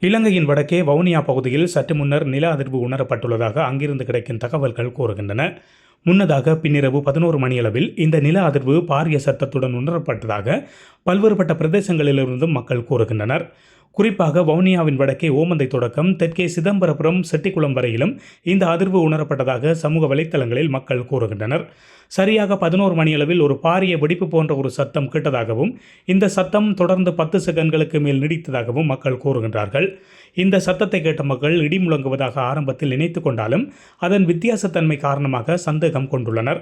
இலங்கையின் வடக்கே வவுனியா பகுதியில் சற்று முன்னர் நில அதிர்வு உணரப்பட்டுள்ளதாக அங்கிருந்து கிடைக்கும் தகவல்கள் கூறுகின்றன. முன்னதாக பின்னிரவு 11 மணியளவில் இந்த நில அதிர்வு பாரிய சத்தத்துடன் உணரப்பட்டதாக பல்வேறுபட்ட பிரதேசங்களிலிருந்தும் மக்கள் கூறுகின்றனர். குறிப்பாக வவுனியாவின் வடக்கே ஓமந்தை தொடக்கம் தெற்கே சிதம்பரபுரம் செட்டிக்குளம் வரையிலும் இந்த அதிர்வு உணரப்பட்டதாக சமூக வலைத்தளங்களில் மக்கள் கூறுகின்றனர். சரியாக 11 மணியளவில் ஒரு பாரிய வெடிப்பு போன்ற ஒரு சத்தம் கேட்டதாகவும் இந்த சத்தம் தொடர்ந்து 10 செகண்ட்களுக்கு மேல் நீடித்ததாகவும் மக்கள் கூறுகின்றார்கள். இந்த சத்தத்தை கேட்ட மக்கள் இடி முழங்குவதாக ஆரம்பத்தில் நினைத்து கொண்டாலும் அதன் வித்தியாசத்தன்மை காரணமாக சந்தேகம் கொண்டுள்ளனர்.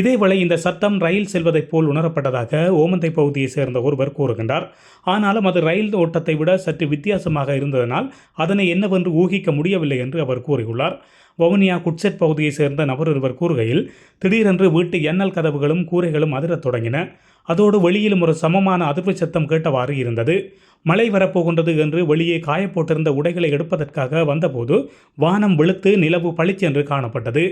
இதேவேளை இந்த சத்தம் ரயில் செல்வதைப் போல் உணரப்பட்டதாக ஓமந்தை பகுதியைச் சேர்ந்த ஒருவர் கூறுகின்றார். ஆனாலும் அது ரயில் ஓட்டத்தை விட சற்று வித்தியாசமாக இருந்ததனால் அதனை என்னவென்று ஊகிக்க முடியவில்லை என்று அவர் கூறியுள்ளார். வவுனியா குட்செட் பகுதியைச் சேர்ந்த நபர் ஒருவர் கூறுகையில், திடீரென்று வீட்டு எண்ணல் கதவுகளும் கூரைகளும் அதிரத் தொடங்கின. அதோடு வெளியிலும் ஒரு சமமான அதிர்வு சத்தம் கேட்டவாறு இருந்தது. மழை வரப்போகின்றது என்று வெளியே காயப்போட்டிருந்த உடைகளை எடுப்பதற்காக வந்தபோது வானம் வெளுத்து நிலவு பளிச்சென்று காணப்பட்டது.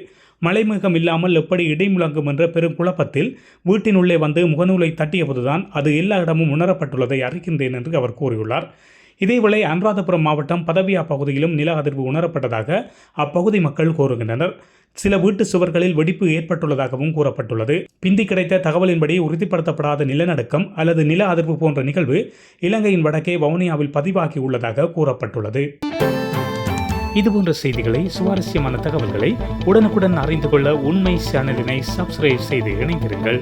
மழைமேகம் இல்லாமல் எப்படி இடி முழங்கும் என்ற பெரும் குழப்பத்தில் வீட்டினுள்ளே வந்து முகநூலை தட்டியபோதுதான் அது எல்லா இடமும் உணரப்பட்டுள்ளதை அறிகின்றேன் என்று அவர் கூறியுள்ளார். இதேவேளை அனுராதபுரம் மாவட்டம் பதவியா பகுதியிலும் நில அதிர்வு உணரப்பட்டதாக அப்பகுதி மக்கள் கூறுகின்றனர். சில வீட்டு சுவர்களில் வெடிப்பு ஏற்பட்டுள்ளதாகவும் கூறப்பட்டுள்ளது. பிந்தி கிடைத்த தகவலின்படி உறுதிப்படுத்தப்படாத நிலநடுக்கம் அல்லது நில அதிர்வு போன்ற நிகழ்வு இலங்கையின் வடக்கே வவுனியாவில் பதிவாகியுள்ளதாக கூறப்பட்டுள்ளது. இதுபோன்ற செய்திகளை, சுவாரஸ்யமான தகவல்களை உடனுக்குடன் அறிந்து கொள்ள உண்மை சேனலினை சப்ஸ்கிரைப் செய்து இணைந்திருங்கள்.